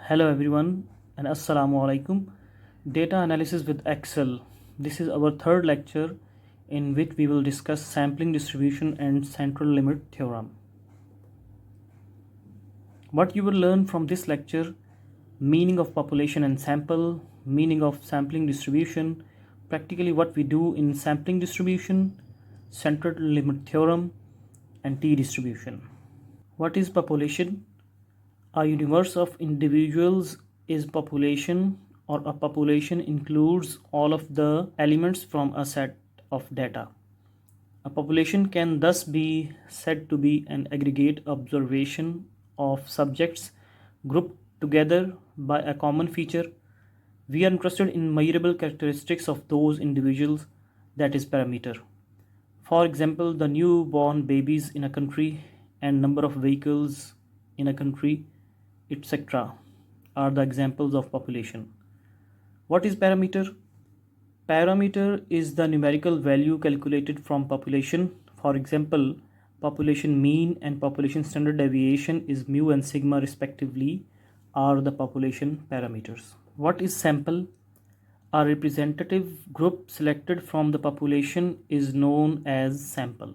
Hello everyone and Assalamu alaikum. Data analysis with Excel. This is our third lecture in which we will discuss sampling distribution and central limit theorem. What you will learn from this lecture: meaning of population and sample, meaning of sampling distribution, practically what we do in sampling distribution, central limit theorem, and T distribution. What is population? A universe of individuals is population, or a population includes all of the elements from a set of data. A population can thus be said to be an aggregate observation of subjects grouped together by a common feature. We are interested in measurable characteristics of those individuals, that is parameter. For example, the newborn babies in a country and number of vehicles in a country, etc., are the examples of population. What is parameter? Parameter is the numerical value calculated from population. For example, population mean and population standard deviation is mu and sigma respectively are the population parameters. What is sample? A representative group selected from the population is known as sample.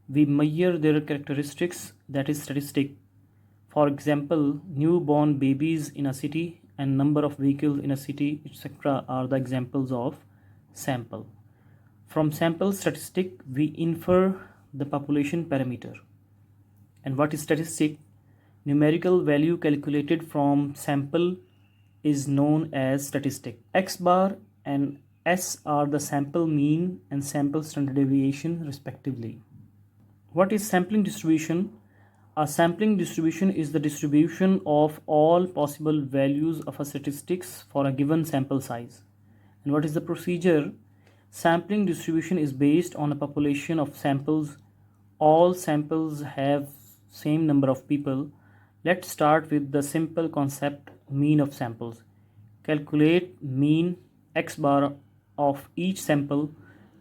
We measure their characteristics, that is statistic. For example, newborn babies in a city and number of vehicles in a city, etc., are the examples of sample. From sample statistic, we infer the population parameter. And what is statistic? Numerical value calculated from sample is known as statistic. X bar and S are the sample mean and sample standard deviation respectively. What is sampling distribution? A sampling distribution is the distribution of all possible values of a statistics for a given sample size. And what is the procedure? Sampling distribution is based on a population of samples. All samples have same number of people. Let's start with the simple concept mean of samples. Calculate mean X bar of each sample.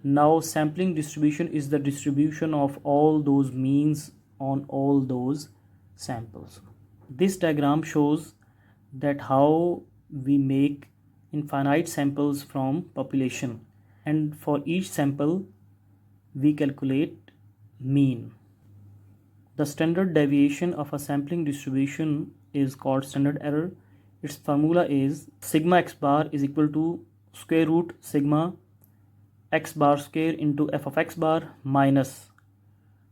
Now sampling distribution is the distribution of all those means on all those samples. This diagram shows that how we make infinite samples from population, and for each sample we calculate mean. The standard deviation of a sampling distribution is called standard error. Its formula is sigma x bar is equal to square root sigma x bar square into f of x bar minus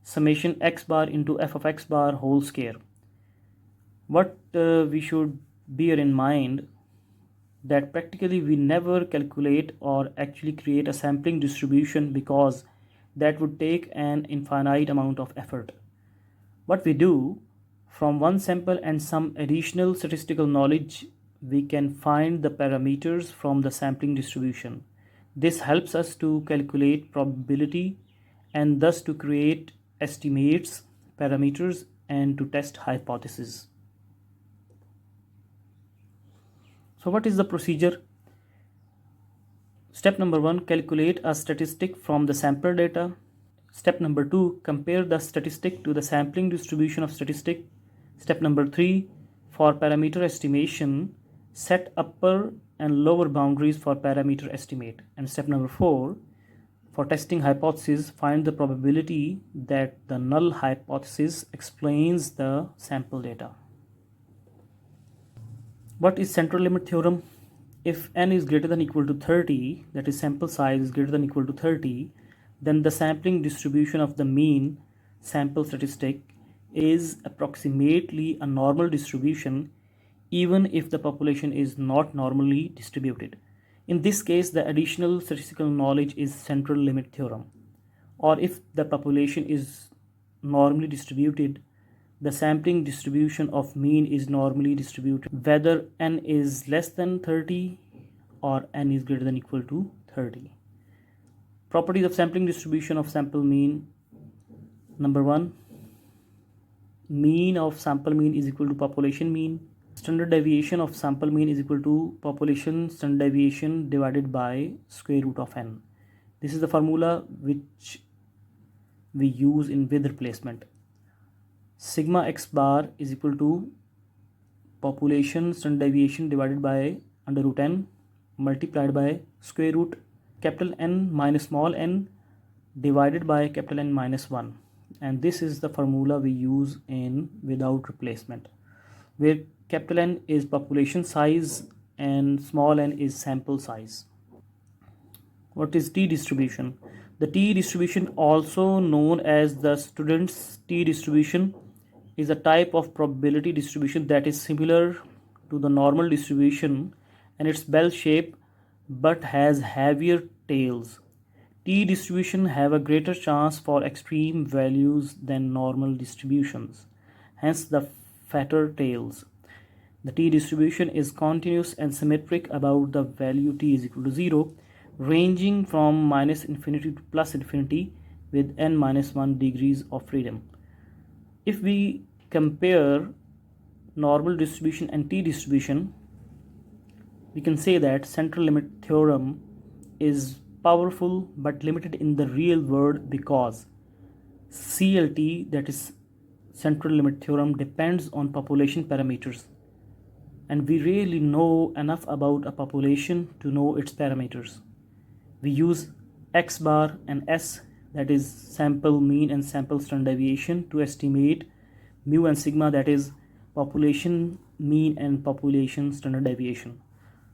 summation x bar into f of x bar whole square. What we should bear in mind that practically we never calculate or actually create a sampling distribution because that would take an infinite amount of effort. What we do, from one sample and some additional statistical knowledge, we can find the parameters from the sampling distribution. This helps us to calculate probability and thus to create estimates, parameters, and to test hypotheses. So what is the procedure? Step number 1, calculate a statistic from the sample data. Step number 2, compare the statistic to the sampling distribution of statistic. Step number 3, for parameter estimation, set upper and lower boundaries for parameter estimate. And step number 4, for testing hypothesis, find the probability that the null hypothesis explains the sample data. What is central limit theorem? If n is greater than or equal to 30, that is sample size is greater than or equal to 30, then the sampling distribution of the mean sample statistic is approximately a normal distribution even if the population is not normally distributed. In this case, the additional statistical knowledge is central limit theorem. Or if the population is normally distributed, the sampling distribution of mean is normally distributed, whether n is less than 30 or n is greater than or equal to 30. Properties of sampling distribution of sample mean. Number 1, mean of sample mean is equal to population mean. Standard deviation of sample mean is equal to population standard deviation divided by square root of n. This is the formula which we use in with replacement. Sigma x bar is equal to population standard deviation divided by under root n multiplied by square root capital N minus small n divided by capital N minus 1, and this is the formula we use in without replacement, where capital N is population size and small n is sample size. What is t distribution? The t distribution, also known as the student's t distribution, is a type of probability distribution that is similar to the normal distribution and it's bell shaped but has heavier tails. T distribution have a greater chance for extreme values than normal distributions, hence the fatter tails. The t distribution is continuous and symmetric about the value t is equal to 0, ranging from minus infinity to plus infinity with n minus 1 degrees of freedom. If we compare normal distribution and t distribution, we can say that central limit theorem is powerful but limited in the real world because CLT, that is central limit theorem, depends on population parameters, and we really know enough about a population to know its parameters. We use x bar and s, that is sample mean and sample standard deviation, to estimate mu and sigma, that is population mean and population standard deviation.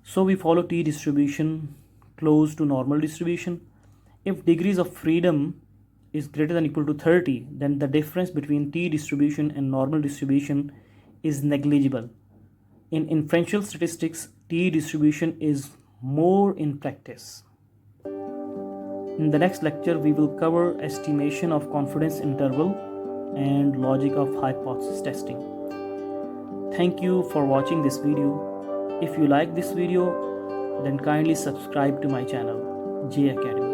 So we follow t distribution close to normal distribution. If degrees of freedom is greater than or equal to 30, then the difference between t distribution and normal distribution is negligible. In inferential statistics, t distribution is more in practice. In the next lecture, we will cover estimation of confidence interval and logic of hypothesis testing. Thank you for watching this video. If you like this video, then kindly subscribe to my channel, J Academy.